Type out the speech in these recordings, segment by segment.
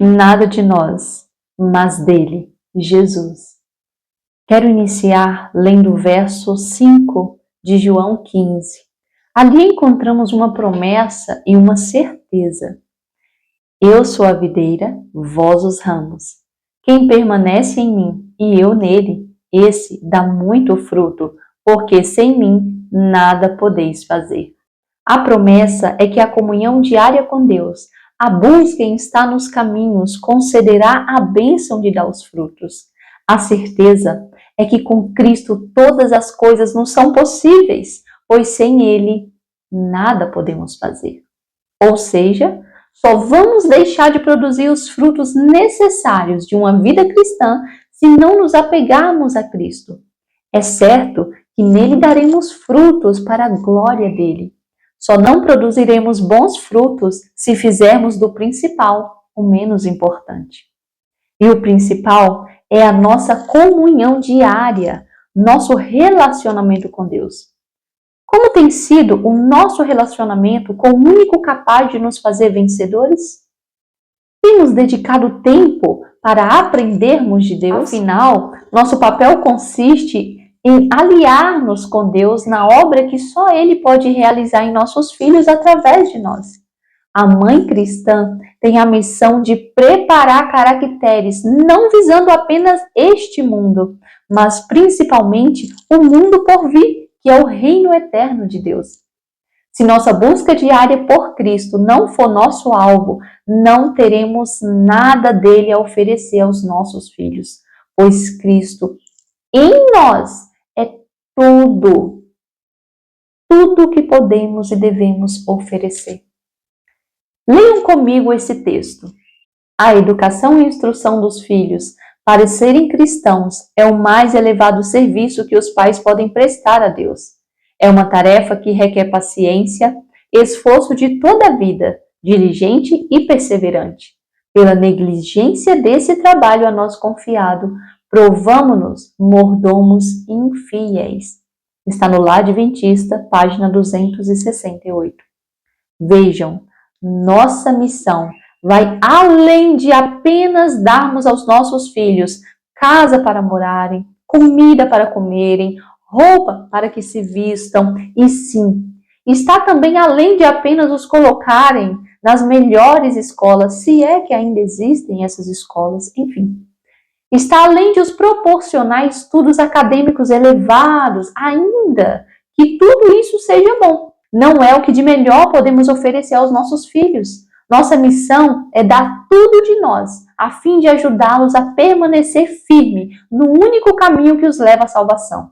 Nada de nós, mas dele, Jesus. Quero iniciar lendo o verso 5 de João 15. Ali encontramos uma promessa e uma certeza. Eu sou a videira, vós os ramos. Quem permanece em mim e eu nele, esse dá muito fruto, porque sem mim nada podeis fazer. A promessa é que a comunhão diária com Deus, a busca em estar nos caminhos, concederá a bênção de dar os frutos. A certeza é que com Cristo todas as coisas nos são possíveis, pois sem Ele nada podemos fazer. Ou seja, só vamos deixar de produzir os frutos necessários de uma vida cristã se não nos apegarmos a Cristo. É certo que nele daremos frutos para a glória dele. Só não produziremos bons frutos se fizermos do principal o menos importante. E o principal é a nossa comunhão diária, nosso relacionamento com Deus. Como tem sido o nosso relacionamento com o único capaz de nos fazer vencedores? Temos dedicado tempo para aprendermos de Deus? Afinal, nosso papel consiste em aliar-nos com Deus na obra que só Ele pode realizar em nossos filhos através de nós. A mãe cristã tem a missão de preparar caracteres, não visando apenas este mundo, mas principalmente o mundo por vir, que é o reino eterno de Deus. Se nossa busca diária por Cristo não for nosso alvo, não teremos nada dele a oferecer aos nossos filhos, pois Cristo em nós é tudo que podemos e devemos oferecer. Leiam comigo esse texto. A educação e instrução dos filhos para serem cristãos é o mais elevado serviço que os pais podem prestar a Deus. É uma tarefa que requer paciência, esforço de toda a vida, diligente e perseverante. Pela negligência desse trabalho a nós confiado, provamo-nos mordomos infiéis. Está no Lar Adventista, página 268. Vejam, nossa missão vai além de apenas darmos aos nossos filhos casa para morarem, comida para comerem, roupa para que se vistam, e sim, está também além de apenas os colocarem nas melhores escolas, se é que ainda existem essas escolas, enfim. Está além de os proporcionar estudos acadêmicos elevados, ainda que tudo isso seja bom. Não é o que de melhor podemos oferecer aos nossos filhos. Nossa missão é dar tudo de nós, a fim de ajudá-los a permanecer firme no único caminho que os leva à salvação.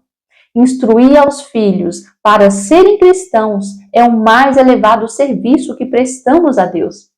Instruir aos filhos para serem cristãos é o mais elevado serviço que prestamos a Deus.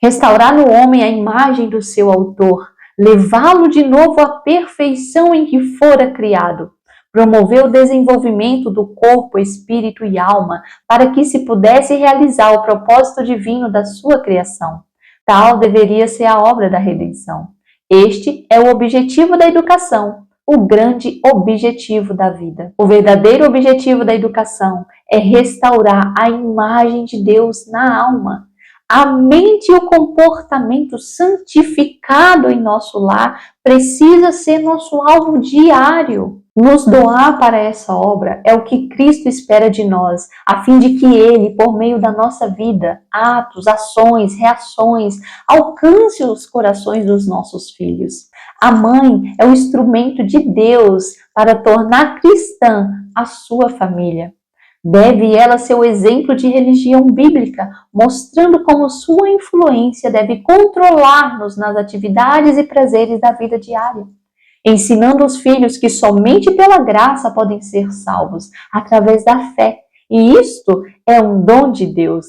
Restaurar no homem a imagem do seu autor, levá-lo de novo à perfeição em que fora criado, promover o desenvolvimento do corpo, espírito e alma, para que se pudesse realizar o propósito divino da sua criação. Tal deveria ser a obra da redenção. Este é o objetivo da educação, o grande objetivo da vida. O verdadeiro objetivo da educação é restaurar a imagem de Deus na alma. A mente e o comportamento santificado em nosso lar precisa ser nosso alvo diário. Nos doar para essa obra é o que Cristo espera de nós, a fim de que Ele, por meio da nossa vida, atos, ações, reações, alcance os corações dos nossos filhos. A mãe é o instrumento de Deus para tornar cristã a sua família. Deve ela ser o exemplo de religião bíblica, mostrando como sua influência deve controlar-nos nas atividades e prazeres da vida diária, ensinando os filhos que somente pela graça podem ser salvos, através da fé, e isto é um dom de Deus.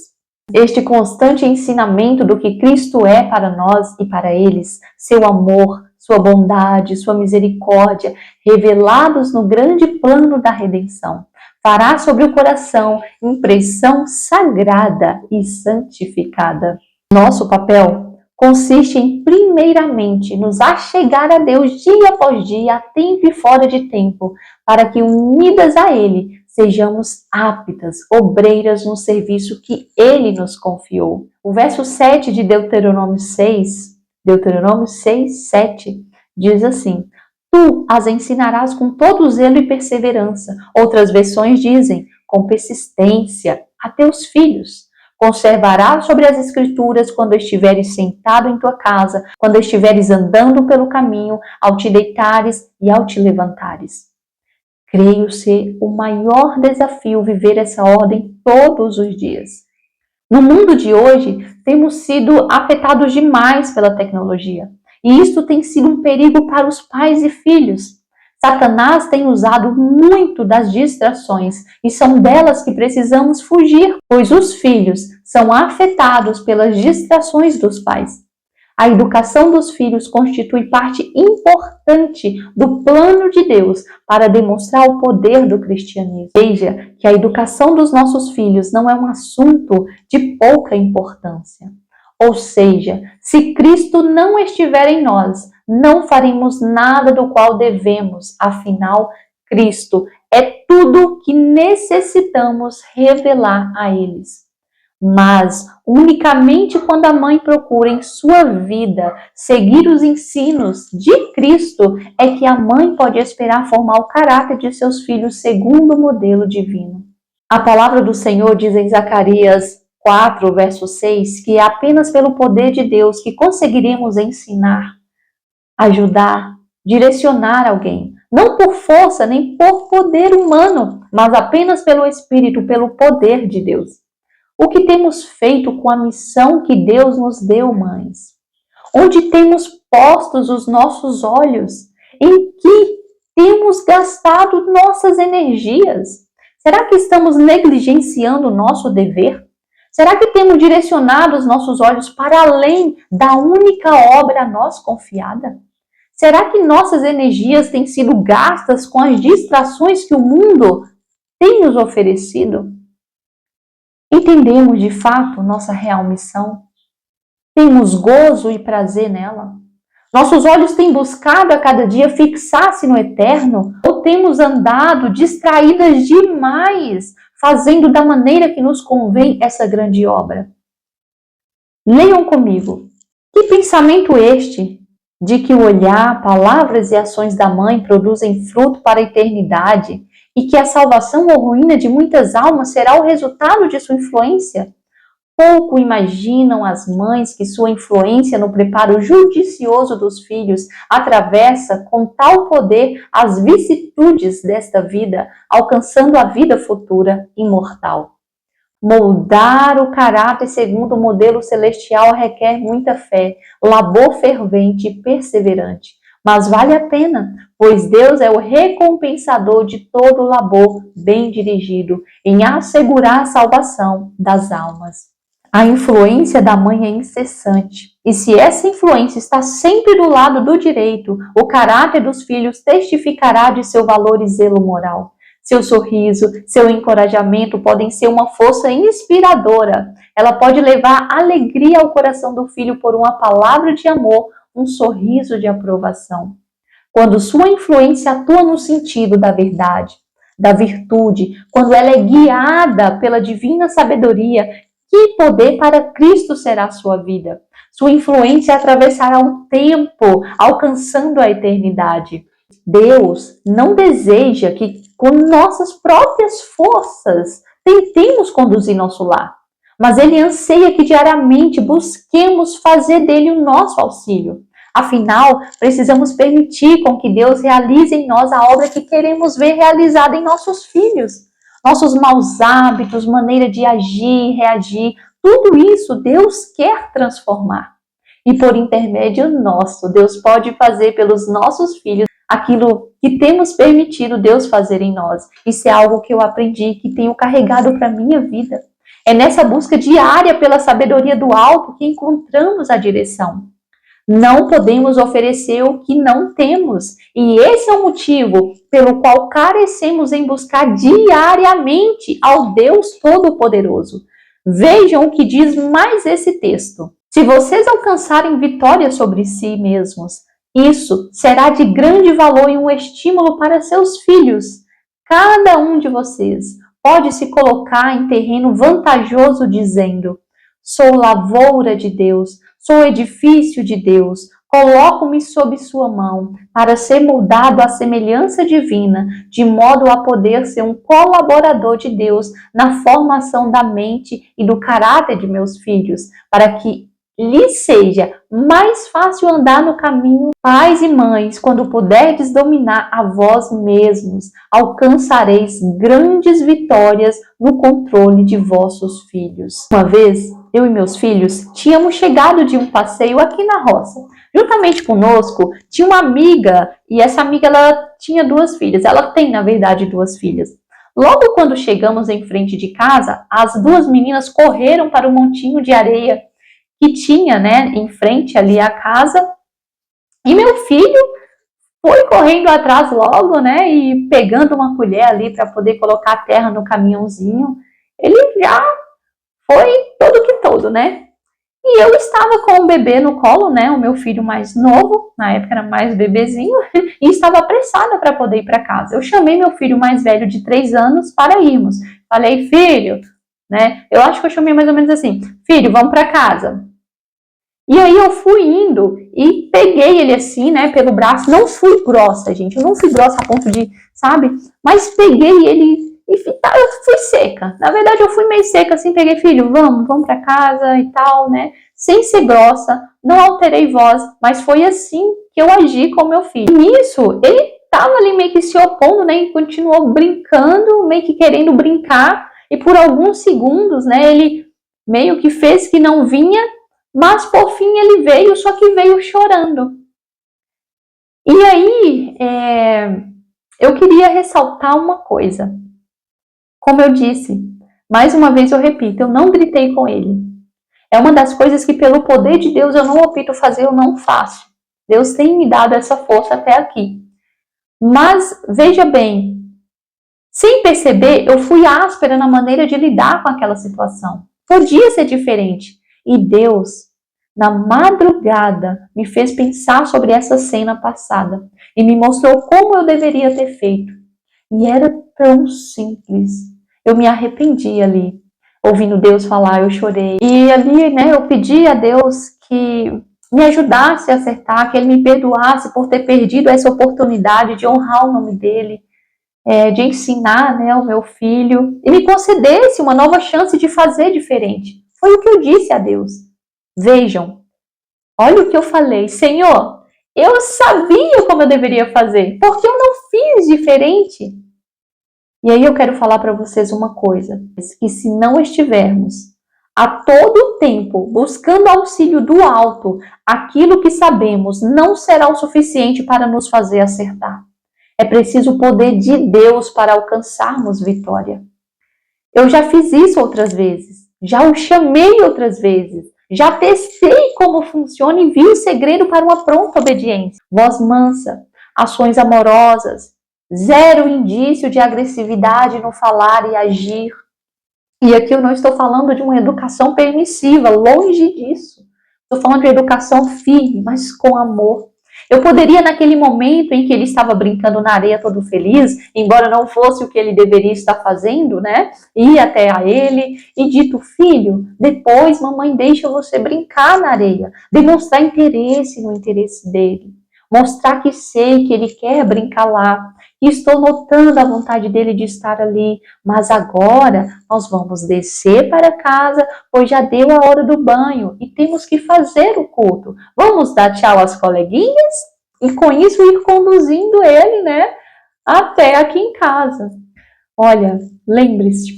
Este constante ensinamento do que Cristo é para nós e para eles, seu amor, sua bondade, sua misericórdia, revelados no grande plano da redenção, fará sobre o coração impressão sagrada e santificada. Nosso papel consiste em, primeiramente, nos achegar a Deus dia após dia, a tempo e fora de tempo, para que, unidas a Ele, sejamos aptas, obreiras no serviço que Ele nos confiou. O verso 7 de Deuteronômio 6, 7, diz assim: Tu as ensinarás com todo zelo e perseverança. Outras versões dizem, com persistência, a teus filhos. Conservarás sobre as escrituras quando estiveres sentado em tua casa, quando estiveres andando pelo caminho, ao te deitares e ao te levantares. Creio ser o maior desafio viver essa ordem todos os dias. No mundo de hoje, temos sido afetados demais pela tecnologia. E isto tem sido um perigo para os pais e filhos. Satanás tem usado muito das distrações e são delas que precisamos fugir, pois os filhos são afetados pelas distrações dos pais. A educação dos filhos constitui parte importante do plano de Deus para demonstrar o poder do cristianismo. Veja que a educação dos nossos filhos não é um assunto de pouca importância. Ou seja, se Cristo não estiver em nós, não faremos nada do qual devemos. Afinal, Cristo é tudo que necessitamos revelar a eles. Mas unicamente quando a mãe procura em sua vida seguir os ensinos de Cristo é que a mãe pode esperar formar o caráter de seus filhos segundo o modelo divino. A palavra do Senhor diz em Zacarias 4, verso 6, que é apenas pelo poder de Deus que conseguiremos ensinar, ajudar, direcionar alguém. Não por força nem por poder humano, mas apenas pelo Espírito, pelo poder de Deus. O que temos feito com a missão que Deus nos deu, mães? Onde temos postos os nossos olhos? Em que temos gastado nossas energias? Será que estamos negligenciando o nosso dever? Será que temos direcionado os nossos olhos para além da única obra a nós confiada? Será que nossas energias têm sido gastas com as distrações que o mundo tem nos oferecido? Entendemos de fato nossa real missão? Temos gozo e prazer nela? Nossos olhos têm buscado a cada dia fixar-se no eterno? Ou temos andado distraídas demais, fazendo da maneira que nos convém essa grande obra? Leiam comigo. Que pensamento este de que o olhar, palavras e ações da mãe produzem fruto para a eternidade e que a salvação ou ruína de muitas almas será o resultado de sua influência? Pouco imaginam as mães que sua influência no preparo judicioso dos filhos atravessa com tal poder as vicissitudes desta vida, alcançando a vida futura imortal. Moldar o caráter segundo o modelo celestial requer muita fé, labor fervente e perseverante. Mas vale a pena, pois Deus é o recompensador de todo labor bem dirigido em assegurar a salvação das almas. A influência da mãe é incessante, e se essa influência está sempre do lado do direito, o caráter dos filhos testificará de seu valor e zelo moral. Seu sorriso, seu encorajamento podem ser uma força inspiradora. Ela pode levar alegria ao coração do filho por uma palavra de amor, um sorriso de aprovação. Quando sua influência atua no sentido da verdade, da virtude, quando ela é guiada pela divina sabedoria, que poder para Cristo será a sua vida? Sua influência atravessará o tempo, alcançando a eternidade. Deus não deseja que, com nossas próprias forças, tentemos conduzir nosso lar, mas Ele anseia que diariamente busquemos fazer dele o nosso auxílio. Afinal, precisamos permitir com que Deus realize em nós a obra que queremos ver realizada em nossos filhos. Nossos maus hábitos, maneira de agir, reagir, tudo isso Deus quer transformar. E por intermédio nosso, Deus pode fazer pelos nossos filhos aquilo que temos permitido Deus fazer em nós. Isso é algo que eu aprendi, que tenho carregado para a minha vida. É nessa busca diária pela sabedoria do alto que encontramos a direção. Não podemos oferecer o que não temos. E esse é o motivo pelo qual carecemos em buscar diariamente ao Deus Todo-Poderoso. Vejam o que diz mais esse texto. Se vocês alcançarem vitória sobre si mesmos, isso será de grande valor e um estímulo para seus filhos. Cada um de vocês pode se colocar em terreno vantajoso dizendo: sou lavoura de Deus, sou edifício de Deus, coloco-me sob sua mão para ser moldado à semelhança divina, de modo a poder ser um colaborador de Deus na formação da mente e do caráter de meus filhos, para que lhes seja mais fácil andar no caminho. Pais e mães, quando puderdes dominar a vós mesmos, alcançareis grandes vitórias no controle de vossos filhos. Uma vez, eu e meus filhos tínhamos chegado de um passeio aqui na roça. Juntamente conosco tinha uma amiga, e essa amiga ela tinha 2 filhas. Ela tem, na verdade, 2 filhas. Logo quando chegamos em frente de casa, as 2 meninas correram para o montinho de areia que tinha, né, em frente ali à casa, e meu filho foi correndo atrás logo, né, e pegando uma colher ali para poder colocar a terra no caminhãozinho. Ele já foi todo que todo, né? E eu estava com o bebê no colo, né, o meu filho mais novo, na época era mais bebezinho, e estava apressada para poder ir para casa. Eu chamei meu filho mais velho de 3 anos para irmos. Falei: filho, né, eu acho que eu chamei mais ou menos assim: filho, vamos para casa. E aí eu fui indo e peguei ele assim, né, pelo braço. Não fui grossa, gente. Eu não fui grossa a ponto de, sabe? Mas peguei ele e eu fui seca. Na verdade, eu fui meio seca assim. Peguei: filho, vamos pra casa e tal, né? Sem ser grossa, não alterei voz, mas foi assim que eu agi com meu filho. E nisso, ele tava ali meio que se opondo, né? E continuou brincando, meio que querendo brincar. E por alguns segundos, né, ele meio que fez que não vinha. Mas por fim ele veio, só que veio chorando. E aí, eu queria ressaltar uma coisa. Como eu disse, mais uma vez eu repito, eu não gritei com ele. É uma das coisas que pelo poder de Deus eu não opto fazer, eu não faço. Deus tem me dado essa força até aqui. Mas, veja bem, sem perceber, eu fui áspera na maneira de lidar com aquela situação. Podia ser diferente. E Deus, na madrugada, me fez pensar sobre essa cena passada e me mostrou como eu deveria ter feito. E era tão simples. Eu me arrependi ali. Ouvindo Deus falar, eu chorei. E ali, né, eu pedi a Deus que me ajudasse a acertar, que Ele me perdoasse por ter perdido essa oportunidade de honrar o nome dEle, de ensinar, né, o meu filho, e me concedesse uma nova chance de fazer diferente. Foi o que eu disse a Deus. Vejam, olha o que eu falei: Senhor, eu sabia como eu deveria fazer, porque eu não fiz diferente. E aí eu quero falar para vocês uma coisa, que se não estivermos a todo tempo buscando auxílio do alto, aquilo que sabemos não será o suficiente para nos fazer acertar. É preciso o poder de Deus para alcançarmos vitória. Eu já fiz isso outras vezes, já o chamei outras vezes, já testei como funciona e vi o segredo para uma pronta obediência. Voz mansa, ações amorosas, zero indício de agressividade no falar e agir. E aqui eu não estou falando de uma educação permissiva, longe disso. Estou falando de educação firme, mas com amor. Eu poderia, naquele momento em que ele estava brincando na areia todo feliz, embora não fosse o que ele deveria estar fazendo, né? Ir até a ele e dito: filho, depois mamãe deixa você brincar na areia. Demonstrar interesse no interesse dele. Mostrar que sei que ele quer brincar lá. E estou notando a vontade dele de estar ali. Mas agora nós vamos descer para casa, pois já deu a hora do banho e temos que fazer o culto. Vamos dar tchau às coleguinhas e com isso ir conduzindo ele, né, até aqui em casa. Olha, lembre-se,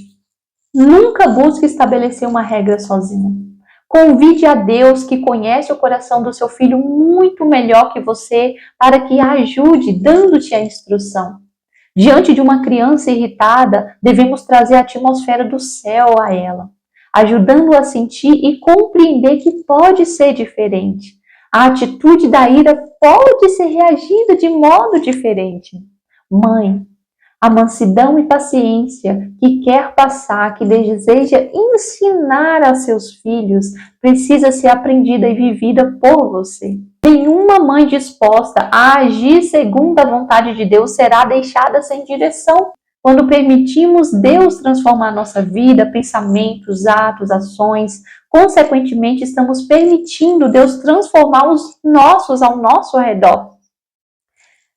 nunca busque estabelecer uma regra sozinha. Convide a Deus, que conhece o coração do seu filho muito melhor que você, para que a ajude, dando-te a instrução. Diante de uma criança irritada, devemos trazer a atmosfera do céu a ela, ajudando-a a sentir e compreender que pode ser diferente. A atitude da ira pode ser reagida de modo diferente. Mãe, a mansidão e paciência que quer passar, que deseja ensinar a seus filhos, precisa ser aprendida e vivida por você. Nenhuma mãe disposta a agir segundo a vontade de Deus será deixada sem direção. Quando permitimos Deus transformar nossa vida, pensamentos, atos, ações, consequentemente estamos permitindo Deus transformar os nossos ao nosso redor.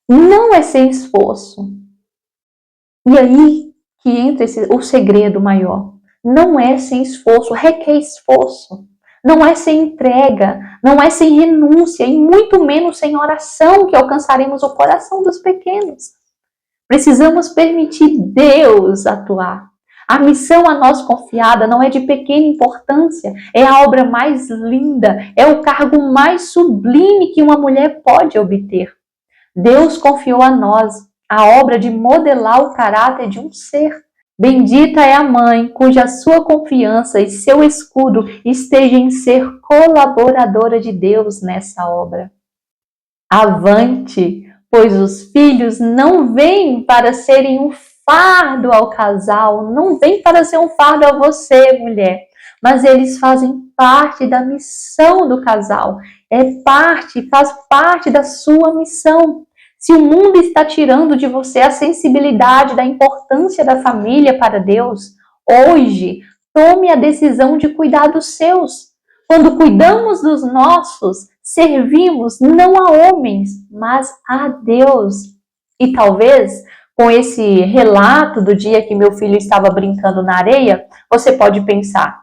Não é sem esforço. E aí que entra o segredo maior. Não é sem esforço, requer esforço. Não é sem entrega, não é sem renúncia e muito menos sem oração que alcançaremos o coração dos pequenos. Precisamos permitir Deus atuar. A missão a nós confiada não é de pequena importância, é a obra mais linda, é o cargo mais sublime que uma mulher pode obter. Deus confiou a nós a obra de modelar o caráter de um ser. Bendita é a mãe cuja sua confiança e seu escudo estejam em ser colaboradora de Deus nessa obra. Avante, pois os filhos não vêm para serem um fardo ao casal, não vêm para ser um fardo a você, mulher, mas eles fazem parte da missão do casal, faz parte da sua missão. Se o mundo está tirando de você a sensibilidade da importância da família para Deus, hoje tome a decisão de cuidar dos seus. Quando cuidamos dos nossos, servimos não a homens, mas a Deus. E talvez, com esse relato do dia que meu filho estava brincando na areia, você pode pensar,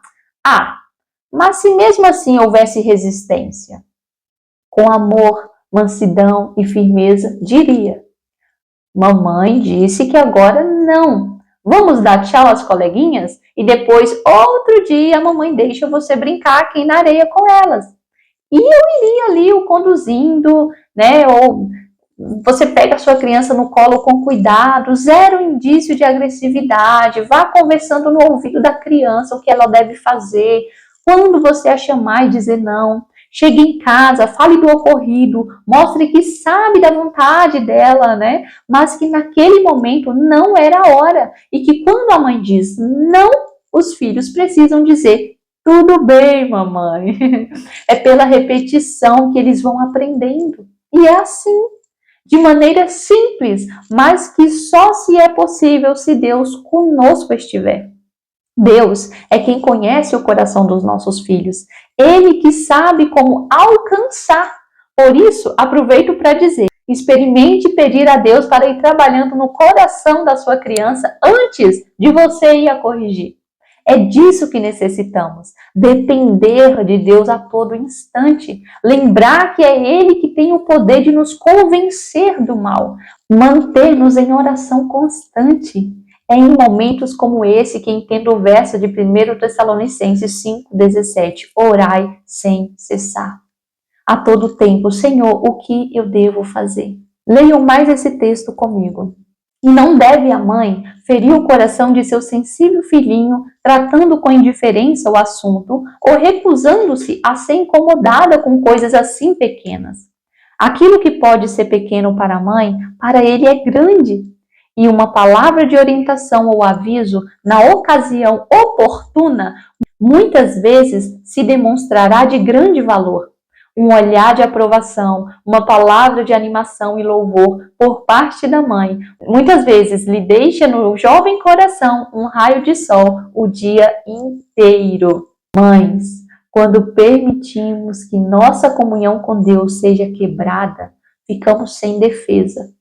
mas se mesmo assim houvesse resistência, com amor, mansidão e firmeza, diria, mamãe disse que agora não. Vamos dar tchau às coleguinhas? E depois, outro dia, a mamãe deixa você brincar aqui na areia com elas. E eu iria ali o conduzindo, né? Ou você pega a sua criança no colo com cuidado, zero indício de agressividade, vá conversando no ouvido da criança o que ela deve fazer, quando você a chamar e dizer não. Chegue em casa, fale do ocorrido, mostre que sabe da vontade dela, né? Mas que naquele momento não era a hora. E que quando a mãe diz não, os filhos precisam dizer tudo bem, mamãe. É pela repetição que eles vão aprendendo. E é assim, de maneira simples, mas que só se é possível se Deus conosco estiver. Deus é quem conhece o coração dos nossos filhos. Ele que sabe como alcançar. Por isso, aproveito para dizer, experimente pedir a Deus para ir trabalhando no coração da sua criança antes de você ir a corrigir. É disso que necessitamos, depender de Deus a todo instante, lembrar que é Ele que tem o poder de nos convencer do mal, manter-nos em oração constante. É em momentos como esse que entendo o verso de 1 Tessalonicenses 5,17, orai sem cessar. A todo tempo, Senhor, o que eu devo fazer? Leiam mais esse texto comigo. E não deve a mãe ferir o coração de seu sensível filhinho, tratando com indiferença o assunto ou recusando-se a ser incomodada com coisas assim pequenas. Aquilo que pode ser pequeno para a mãe, para ele é grande. E uma palavra de orientação ou aviso, na ocasião oportuna, muitas vezes se demonstrará de grande valor. Um olhar de aprovação, uma palavra de animação e louvor por parte da mãe, muitas vezes lhe deixa no jovem coração um raio de sol o dia inteiro. Mães, quando permitimos que nossa comunhão com Deus seja quebrada, ficamos sem defesa.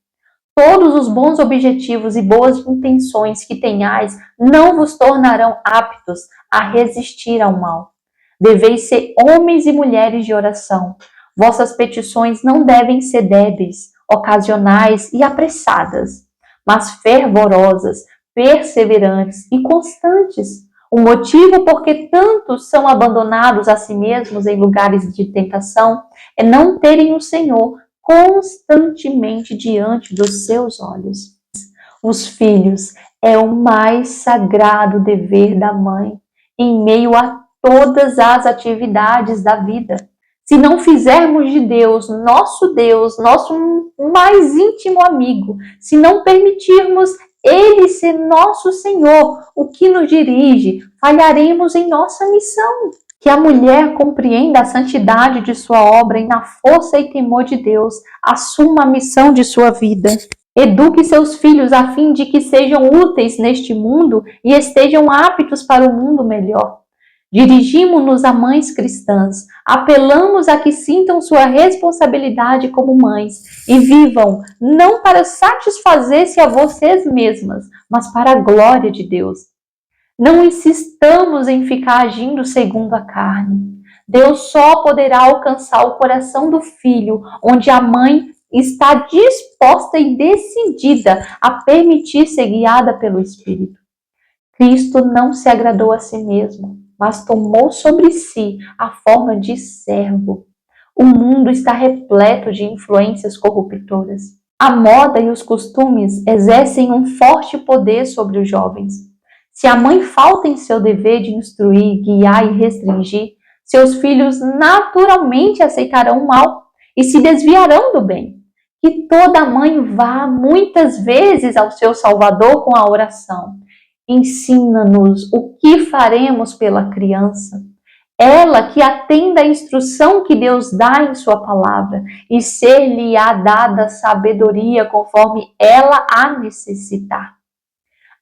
Todos os bons objetivos e boas intenções que tenhais não vos tornarão aptos a resistir ao mal. Deveis ser homens e mulheres de oração. Vossas petições não devem ser débeis, ocasionais e apressadas, mas fervorosas, perseverantes e constantes. O motivo por que tantos são abandonados a si mesmos em lugares de tentação é não terem o Senhor constantemente diante dos seus olhos. Os filhos é o mais sagrado dever da mãe, em meio a todas as atividades da vida. Se não fizermos de Deus, nosso mais íntimo amigo, se não permitirmos Ele ser nosso Senhor, o que nos dirige, falharemos em nossa missão. Que a mulher compreenda a santidade de sua obra e na força e temor de Deus, assuma a missão de sua vida. Eduque seus filhos a fim de que sejam úteis neste mundo e estejam aptos para o mundo melhor. Dirigimos-nos a mães cristãs, apelamos a que sintam sua responsabilidade como mães e vivam não para satisfazer-se a vocês mesmas, mas para a glória de Deus. Não insistamos em ficar agindo segundo a carne. Deus só poderá alcançar o coração do filho, onde a mãe está disposta e decidida a permitir ser guiada pelo Espírito. Cristo não se agradou a si mesmo, mas tomou sobre si a forma de servo. O mundo está repleto de influências corruptoras. A moda e os costumes exercem um forte poder sobre os jovens. Se a mãe falta em seu dever de instruir, guiar e restringir, seus filhos naturalmente aceitarão o mal e se desviarão do bem. Que toda mãe vá muitas vezes ao seu Salvador com a oração. Ensina-nos o que faremos pela criança. Ela que atenda à instrução que Deus dá em sua palavra e ser-lhe-á dada sabedoria conforme ela a necessitar.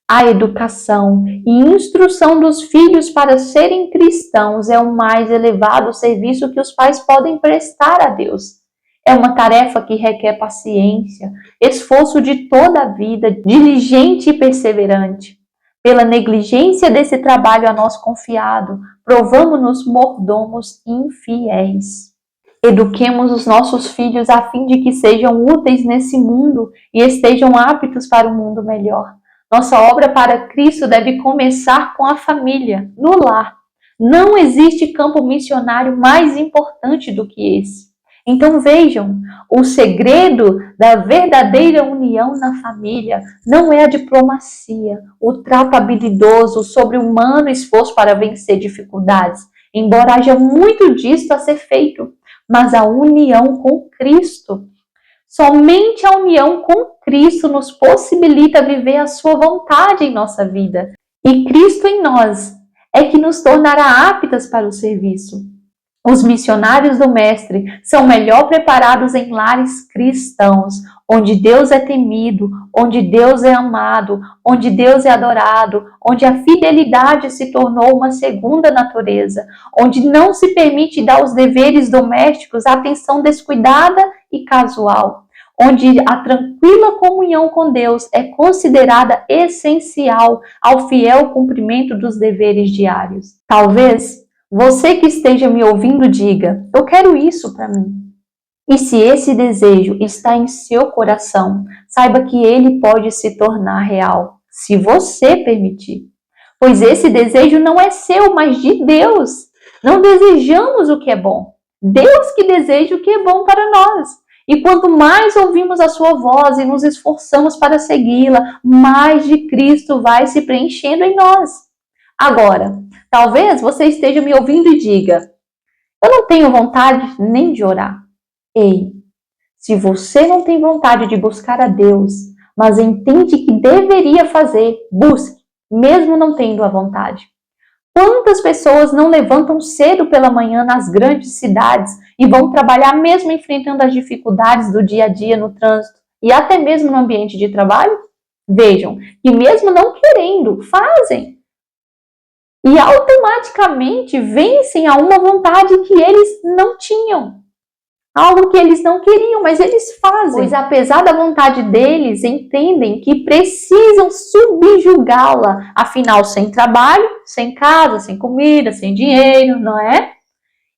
A educação e instrução dos filhos para serem cristãos é o mais elevado serviço que os pais podem prestar a Deus. É uma tarefa que requer paciência, esforço de toda a vida, diligente e perseverante. Pela negligência desse trabalho a nós confiado, provamo-nos mordomos infiéis. Eduquemos os nossos filhos a fim de que sejam úteis nesse mundo e estejam aptos para um mundo melhor. Nossa obra para Cristo deve começar com a família, no lar. Não existe campo missionário mais importante do que esse. Então vejam, o segredo da verdadeira união na família não é a diplomacia, o trato habilidoso, o sobre-humano esforço para vencer dificuldades, embora haja muito disso a ser feito, mas a união com Cristo. Somente a união com Cristo nos possibilita viver a sua vontade em nossa vida. E Cristo em nós é que nos tornará aptas para o serviço. Os missionários do Mestre são melhor preparados em lares cristãos, onde Deus é temido, onde Deus é amado, onde Deus é adorado, onde a fidelidade se tornou uma segunda natureza, onde não se permite dar aos deveres domésticos atenção descuidada e casual, onde a tranquila comunhão com Deus é considerada essencial ao fiel cumprimento dos deveres diários. Talvez você que esteja me ouvindo diga, eu quero isso para mim. E se esse desejo está em seu coração, saiba que ele pode se tornar real, se você permitir. Pois esse desejo não é seu, mas de Deus. Não desejamos o que é bom. Deus que deseja o que é bom para nós. E quanto mais ouvimos a sua voz e nos esforçamos para segui-la, mais de Cristo vai se preenchendo em nós. Agora, talvez você esteja me ouvindo e diga, eu não tenho vontade nem de orar. Ei, se você não tem vontade de buscar a Deus, mas entende que deveria fazer, busque, mesmo não tendo a vontade. Quantas pessoas não levantam cedo pela manhã nas grandes cidades e vão trabalhar mesmo enfrentando as dificuldades do dia a dia no trânsito e até mesmo no ambiente de trabalho? Vejam, que mesmo não querendo, fazem. E automaticamente vencem a uma vontade que eles não tinham. Algo que eles não queriam, mas eles fazem. Pois apesar da vontade deles, entendem que precisam subjugá-la. Afinal, sem trabalho, sem casa, sem comida, sem dinheiro, não é?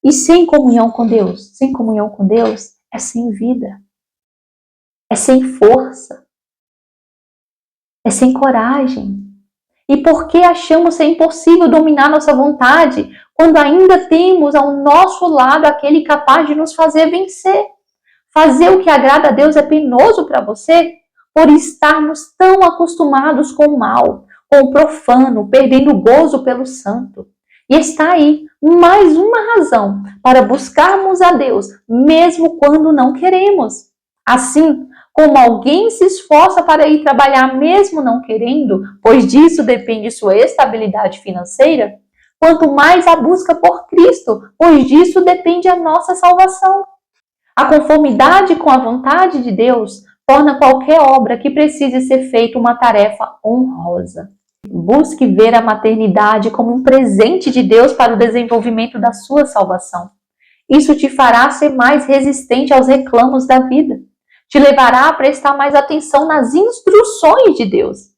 E sem comunhão com Deus. Sem comunhão com Deus é sem vida. É sem força. É sem coragem. E por que achamos ser impossível dominar nossa vontade quando ainda temos ao nosso lado aquele capaz de nos fazer vencer? Fazer o que agrada a Deus é penoso para você por estarmos tão acostumados com o mal, com o profano, perdendo o gozo pelo santo. E está aí mais uma razão para buscarmos a Deus, mesmo quando não queremos. Assim, como alguém se esforça para ir trabalhar mesmo não querendo, pois disso depende sua estabilidade financeira, quanto mais a busca por Cristo, pois disso depende a nossa salvação. A conformidade com a vontade de Deus torna qualquer obra que precise ser feita uma tarefa honrosa. Busque ver a maternidade como um presente de Deus para o desenvolvimento da sua salvação. Isso te fará ser mais resistente aos reclamos da vida. Te levará a prestar mais atenção nas instruções de Deus.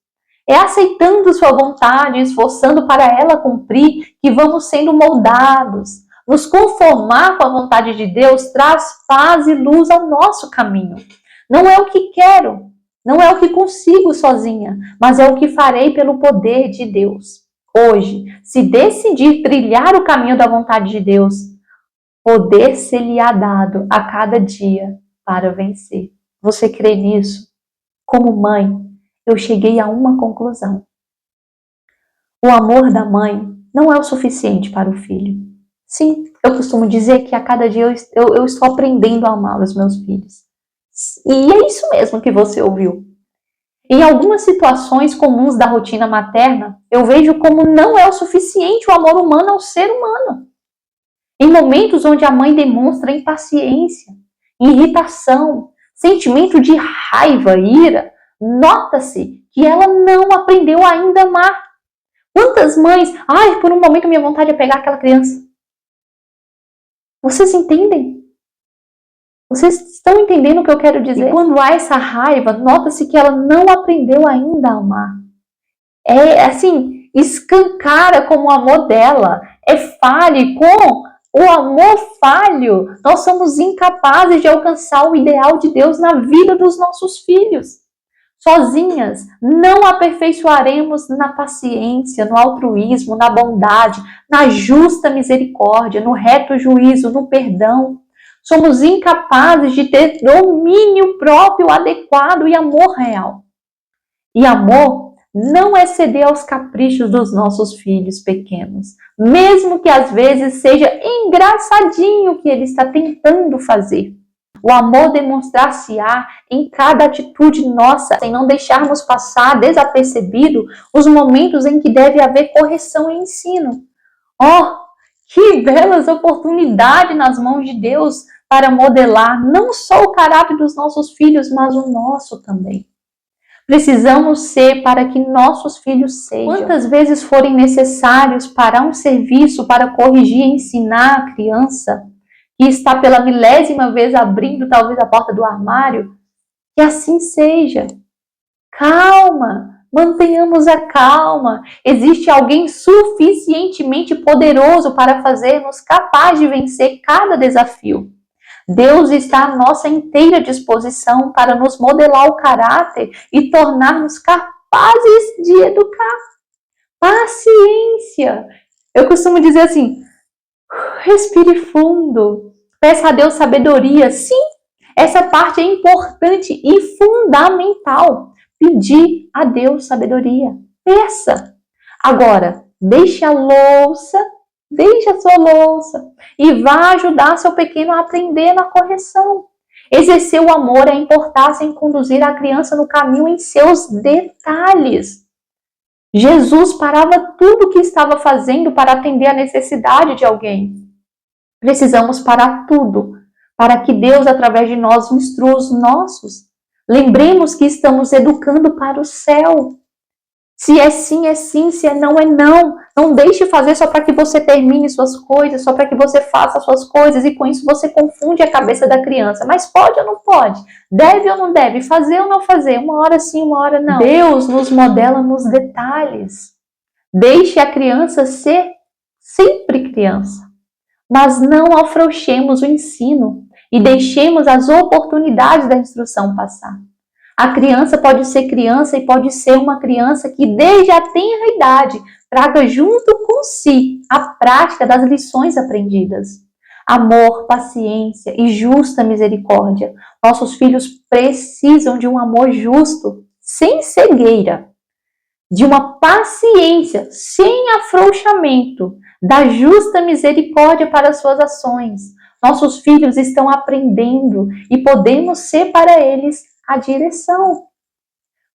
É aceitando sua vontade, esforçando para ela cumprir, que vamos sendo moldados. Nos conformar com a vontade de Deus traz paz e luz ao nosso caminho. Não é o que quero, não é o que consigo sozinha, mas é o que farei pelo poder de Deus. Hoje, se decidir trilhar o caminho da vontade de Deus, poder ser-lhe-á dado a cada dia para vencer. Você crê nisso? Como mãe, eu cheguei a uma conclusão. O amor da mãe não é o suficiente para o filho. Sim, eu costumo dizer que a cada dia eu estou aprendendo a amar os meus filhos. E é isso mesmo que você ouviu. Em algumas situações comuns da rotina materna, eu vejo como não é o suficiente o amor humano ao ser humano. Em momentos onde a mãe demonstra impaciência, irritação, sentimento de raiva, ira, nota-se que ela não aprendeu ainda a amar. Quantas mães, por um momento minha vontade é pegar aquela criança. Vocês entendem? Vocês estão entendendo o que eu quero dizer? E quando há essa raiva, nota-se que ela não aprendeu ainda a amar. É assim, escancara como o amor dela. É falhe com o amor falho. Nós somos incapazes de alcançar o ideal de Deus na vida dos nossos filhos. Sozinhas, não aperfeiçoaremos na paciência, no altruísmo, na bondade, na justa misericórdia, no reto juízo, no perdão. Somos incapazes de ter domínio próprio adequado e amor real. E amor não é ceder aos caprichos dos nossos filhos pequenos, mesmo que às vezes seja engraçadinho o que ele está tentando fazer. O amor demonstrar-se-á em cada atitude nossa, sem não deixarmos passar desapercebido os momentos em que deve haver correção e ensino. Que belas oportunidades nas mãos de Deus para modelar não só o caráter dos nossos filhos, mas o nosso também. Precisamos ser para que nossos filhos sejam. Quantas vezes forem necessários parar um serviço para corrigir e ensinar a criança que está pela milésima vez abrindo talvez a porta do armário, que assim seja. Calma, mantenhamos a calma. Existe alguém suficientemente poderoso para fazer-nos capazes de vencer cada desafio. Deus está à nossa inteira disposição para nos modelar o caráter e tornar-nos capazes de educar. Paciência. Eu costumo dizer assim, respire fundo. Peça a Deus sabedoria. Sim, essa parte é importante e fundamental. Pedir a Deus sabedoria. Peça. Agora, deixe a sua louça e vá ajudar seu pequeno a aprender na correção. Exercer o amor é importância em conduzir a criança no caminho em seus detalhes. Jesus parava tudo o que estava fazendo para atender a necessidade de alguém. Precisamos parar tudo para que Deus, através de nós, instrua os nossos. Lembremos que estamos educando para o céu. Se é sim, é sim. Se é não, é não. Não deixe fazer só para que você termine suas coisas, só para que você faça suas coisas, e com isso você confunde a cabeça da criança. Mas pode ou não pode? Deve ou não deve? Fazer ou não fazer? Uma hora sim, uma hora não. Deus nos modela nos detalhes. Deixe a criança ser sempre criança. Mas não afrouxemos o ensino e deixemos as oportunidades da instrução passar. A criança pode ser criança e pode ser uma criança que desde a tenra idade traga junto com si a prática das lições aprendidas. Amor, paciência e justa misericórdia. Nossos filhos precisam de um amor justo, sem cegueira, de uma paciência, sem afrouxamento, da justa misericórdia para suas ações. Nossos filhos estão aprendendo e podemos ser para eles a direção.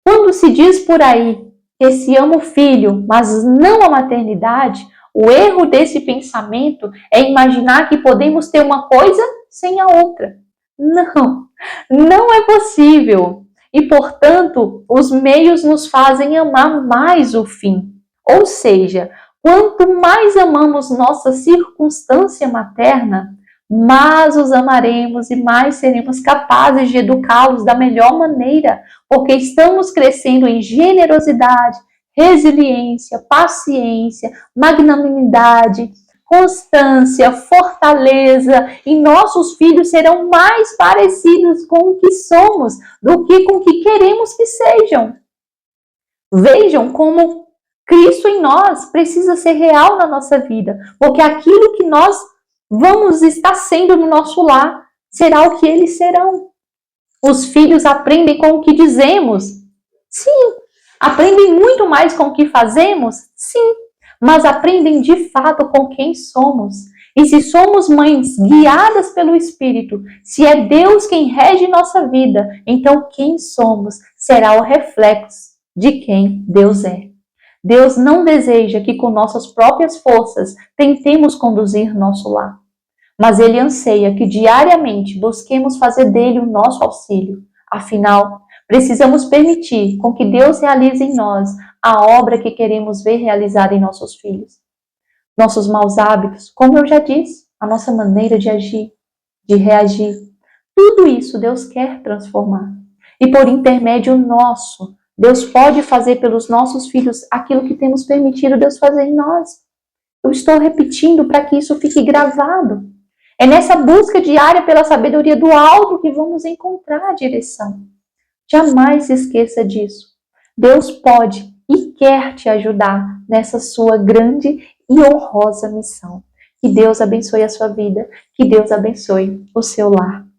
Quando se diz por aí que se ama o filho, mas não a maternidade, o erro desse pensamento é imaginar que podemos ter uma coisa sem a outra. Não, Não é possível. E, portanto, os meios nos fazem amar mais o fim. Ou seja, quanto mais amamos nossa circunstância materna, mais os amaremos e mais seremos capazes de educá-los da melhor maneira, porque estamos crescendo em generosidade, resiliência, paciência, magnanimidade, constância, fortaleza, e nossos filhos serão mais parecidos com o que somos do que com o que queremos que sejam. Vejam como Cristo em nós precisa ser real na nossa vida, porque aquilo que nós vamos estar sendo no nosso lar será o que eles serão. Os filhos aprendem com o que dizemos. Sim. Aprendem muito mais com o que fazemos? Sim. Mas aprendem de fato com quem somos. E se somos mães guiadas pelo Espírito, se é Deus quem rege nossa vida, então quem somos será o reflexo de quem Deus é. Deus não deseja que com nossas próprias forças tentemos conduzir nosso lar, mas Ele anseia que diariamente busquemos fazer dele o nosso auxílio. Afinal, precisamos permitir com que Deus realize em nós a obra que queremos ver realizada em nossos filhos. Nossos maus hábitos, como eu já disse, a nossa maneira de agir, de reagir, tudo isso Deus quer transformar. E por intermédio nosso, Deus pode fazer pelos nossos filhos aquilo que temos permitido Deus fazer em nós. Eu estou repetindo para que isso fique gravado. É nessa busca diária pela sabedoria do alto que vamos encontrar a direção. Jamais se esqueça disso. Deus pode e quer te ajudar nessa sua grande e honrosa missão. Que Deus abençoe a sua vida, que Deus abençoe o seu lar.